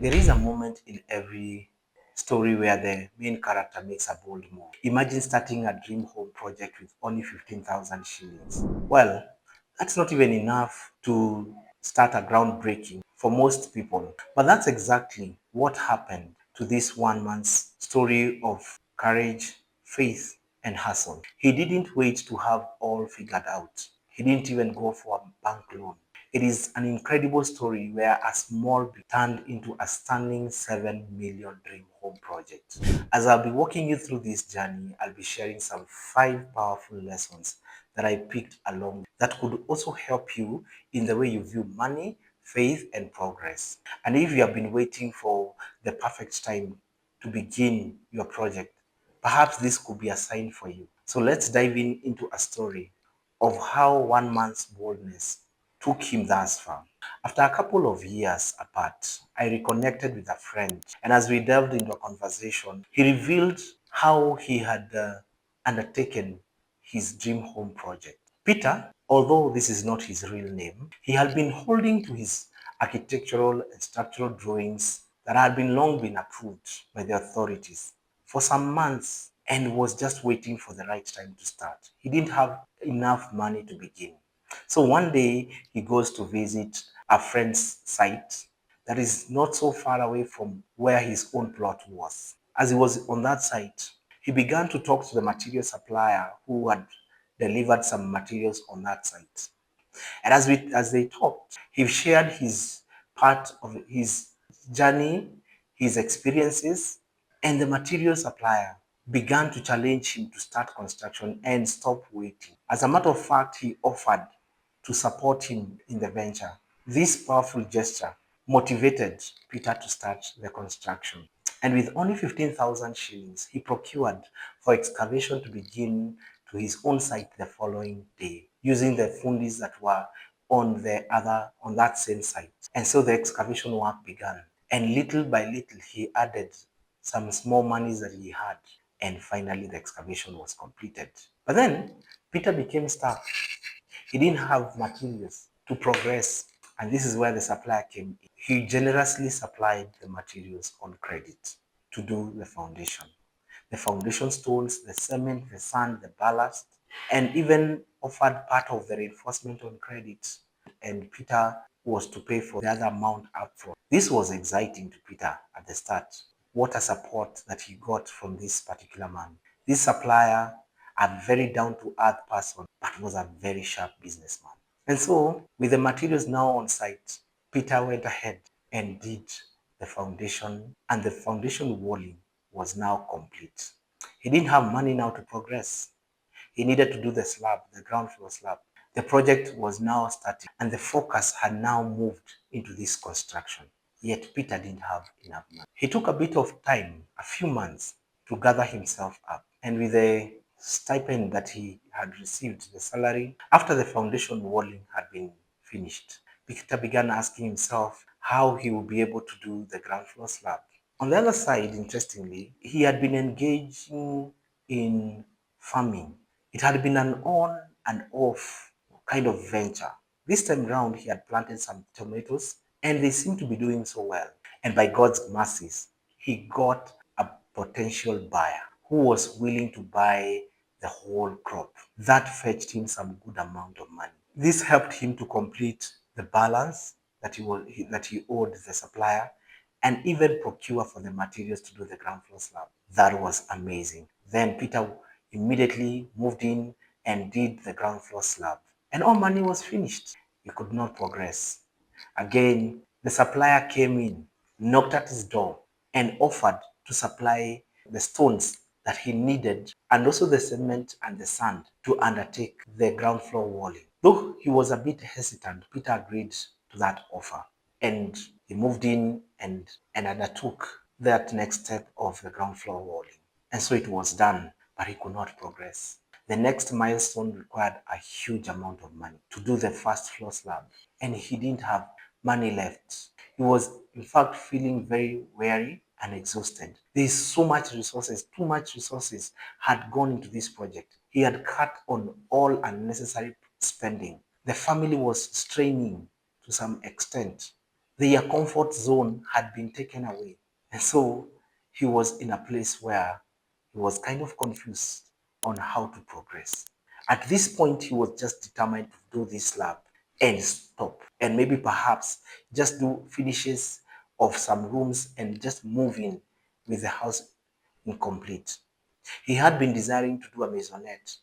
There is a moment in every story where the main character makes a bold move. Imagine starting a dream home project with only 15,000 shillings. Well, that's not even enough to start a groundbreaking for most people. But that's exactly what happened to this one man's story of courage, faith, and hustle. He didn't wait to have all figured out. He didn't even go for a bank loan. It is an incredible story where a small bit turned into a stunning 7 million dream home project. As I'll be walking you through this journey, I'll be sharing some 5 powerful lessons that I picked along that could also help you in the way you view money, faith, and progress. And if you have been waiting for the perfect time to begin your project, perhaps this could be a sign for you. So let's dive into a story of how one man's boldness took him thus far. After a couple of years apart, I reconnected with a friend, and as we delved into a conversation, he revealed how he had undertaken his dream home project. Peter, although this is not his real name, he had been holding to his architectural and structural drawings that had been long been approved by the authorities for some months and was just waiting for the right time to start. He didn't have enough money to begin. So one day he goes to visit a friend's site that is not so far away from where his own plot was. As he was on that site, he began to talk to the material supplier who had delivered some materials on that site. And as they talked, he shared his part of his journey, his experiences, and the material supplier began to challenge him to start construction and stop waiting. As a matter of fact, he offered to support him in the venture. This powerful gesture motivated Peter to start the construction. And with only 15,000 shillings, he procured for excavation to begin to his own site the following day, using the fundis that were on that same site. And so the excavation work began. And little by little, he added some small monies that he had. And finally, the excavation was completed. But then Peter became stuck. He didn't have materials to progress. And this is where the supplier came in. He generously supplied the materials on credit to do the foundation. The foundation stones, the cement, the sand, the ballast, and even offered part of the reinforcement on credit. And Peter was to pay for the other amount upfront. This was exciting to Peter at the start. What a support that he got from this particular man. This supplier, a very down to earth person, but was a very sharp businessman. And so, with the materials now on site, Peter went ahead and did the foundation, and the foundation walling was now complete. He didn't have money now to progress. He needed to do the slab, the ground floor slab. The project was now starting, and the focus had now moved into this construction. Yet Peter didn't have enough money. He took a bit of time, a few months, to gather himself up. And with the stipend that he had received, the salary, after the foundation walling had been finished, Peter began asking himself how he would be able to do the ground floor slab. On the other side, interestingly, he had been engaging in farming. It had been an on and off kind of venture. This time round, he had planted some tomatoes and they seemed to be doing so well. And by God's mercies, he got a potential buyer who was willing to buy the whole crop. That fetched him some good amount of money. This helped him to complete the balance that he owed the supplier and even procure for the materials to do the ground floor slab. That was amazing. Then Peter immediately moved in and did the ground floor slab. And all money was finished. He could not progress. Again, the supplier came in, knocked at his door, and offered to supply the stones that he needed and also the cement and the sand to undertake the ground floor walling. Though he was a bit hesitant, Peter agreed to that offer and he moved in and undertook that next step of the ground floor walling. And so it was done, but he could not progress. The next milestone required a huge amount of money to do the first floor slab, and he didn't have money left. He was, in fact, feeling very weary and exhausted. There's so much resources, too much resources had gone into this project. He had cut on all unnecessary spending. The family was straining to some extent. Their comfort zone had been taken away. And so he was in a place where he was kind of confused on how to progress. At this point, he was just determined to do this slab and stop. And maybe perhaps just do finishes of some rooms and just move in with the house incomplete. He had been desiring to do a maisonette,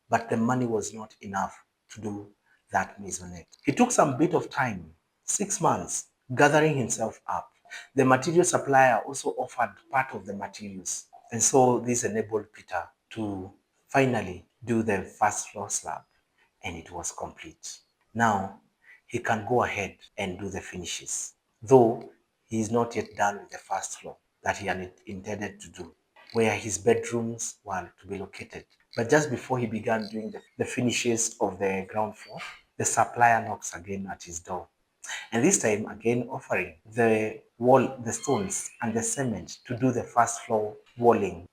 but the money was not enough to do that maisonette. He took some bit of time, 6 months, gathering himself up. The material supplier also offered part of the materials. And so this enabled Peter to finally do the first floor slab, and it was complete. Now he can go ahead and do the finishes, though he is not yet done with the first floor that he had intended to do, where his bedrooms were to be located. But just before he began doing the finishes of the ground floor, the supplier knocks again at his door. And this time again offering the wall, the stones and the cement to do the first floor walling.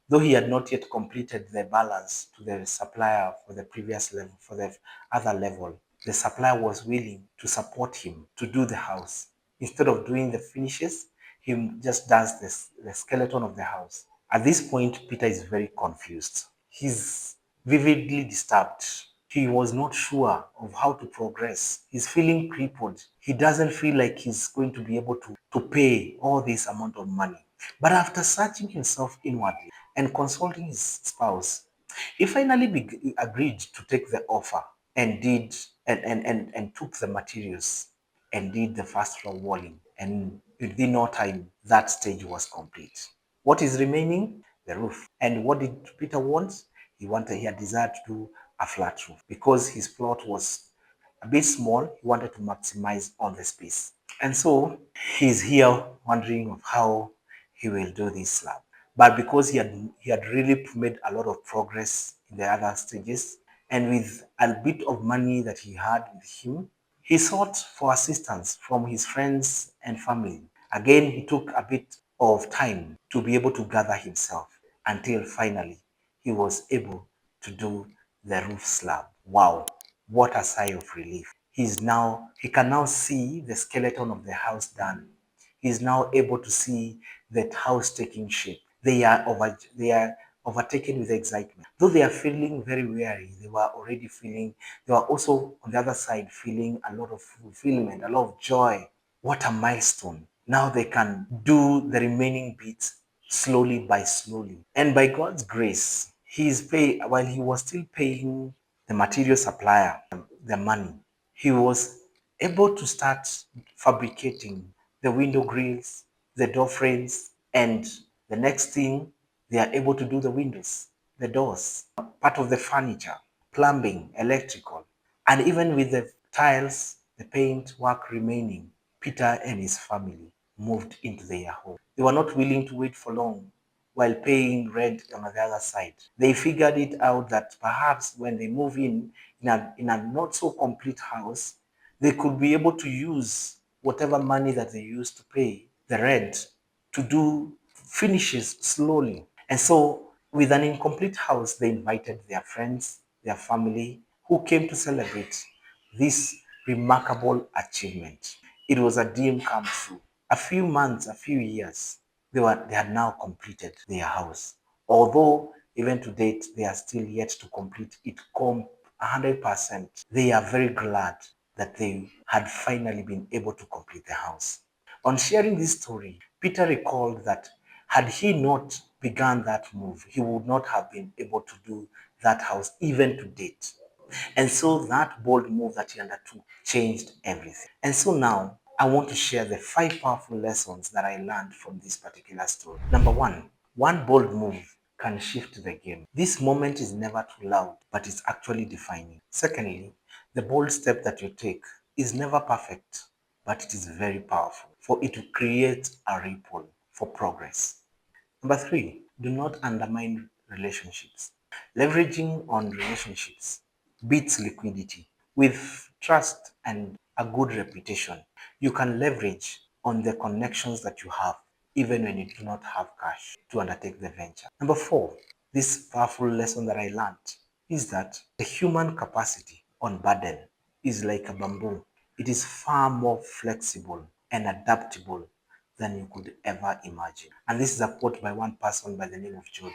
Though he had not yet completed the balance to the supplier for the previous level, for the other level, the supplier was willing to support him to do the house. Instead of doing the finishes, he just does the skeleton of the house. At this point, Peter is very confused. He's vividly disturbed. He was not sure of how to progress. He's feeling crippled. He doesn't feel like he's going to be able to pay all this amount of money. But after searching himself inwardly and consulting his spouse, he finally agreed to take the offer and did and took the materials and did the first floor walling. And within no time, that stage was complete. What is remaining? The roof. And what did Peter want? He had desired to do a flat roof because his plot was a bit small. He wanted to maximize on the space. And so he's here wondering of how he will do this slab. But because he had really made a lot of progress in the other stages, and with a bit of money that he had with him, he sought for assistance from his friends and family. Again, he took a bit of time to be able to gather himself until finally he was able to do the roof slab. Wow, what a sigh of relief. He can now see the skeleton of the house done. He is now able to see that house taking shape. They are overtaken with excitement. Though they are feeling very weary, they were also on the other side feeling a lot of fulfillment, a lot of joy. What a milestone. Now they can do the remaining bits slowly by slowly. And by God's grace, while he was still paying the material supplier the money, he was able to start fabricating the window grills, the door frames, and the next thing, they are able to do the windows, the doors, part of the furniture, plumbing, electrical, and even with the tiles, the paint work remaining, Peter and his family moved into their home. They were not willing to wait for long while paying rent on the other side. They figured it out that perhaps when they move in a not so complete house, they could be able to use whatever money that they used to pay the rent to do finishes slowly. And so, with an incomplete house, they invited their friends, their family, who came to celebrate this remarkable achievement. It was a dream come true. A few months, a few years, they had now completed their house. Although even to date they are still yet to complete it 100%. They are very glad that they had finally been able to complete the house. On sharing this story, Peter recalled that had he not begun that move, he would not have been able to do that house even to date. And so that bold move that he undertook changed everything. And so now I want to share the 5 powerful lessons that I learned from this particular story. Number one bold move can shift the game. This moment is never too loud, but it's actually defining. Secondly, the bold step that you take is never perfect, but it is very powerful, for it will create a ripple for progress. Number three, do not undermine relationships. Leveraging on relationships beats liquidity. With trust and a good reputation, you can leverage on the connections that you have, even when you do not have cash to undertake the venture. Number four, this powerful lesson that I learned is that the human capacity on burden is like a bamboo. It is far more flexible and adaptable than you could ever imagine. And this is a quote by one person by the name of Jody.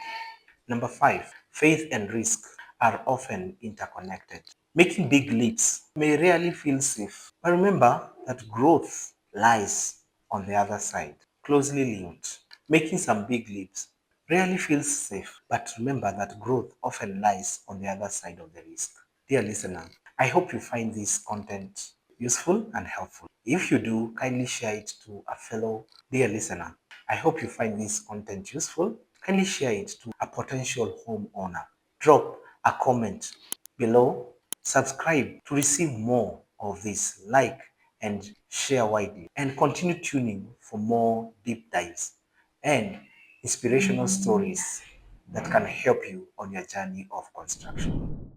Number 5, faith and risk are often interconnected. Making big leaps may rarely feel safe, but remember that growth lies on the other side, closely linked. Making some big leaps rarely feels safe, but remember that growth often lies on the other side of the risk. Dear listener, I hope you find this content useful and helpful. If you do, kindly share it to a fellow dear listener. I hope you find this content useful. Kindly share it to a potential homeowner. Drop a comment below. Subscribe to receive more of this. Like and share widely. And continue tuning for more deep dives and inspirational stories that can help you on your journey of construction.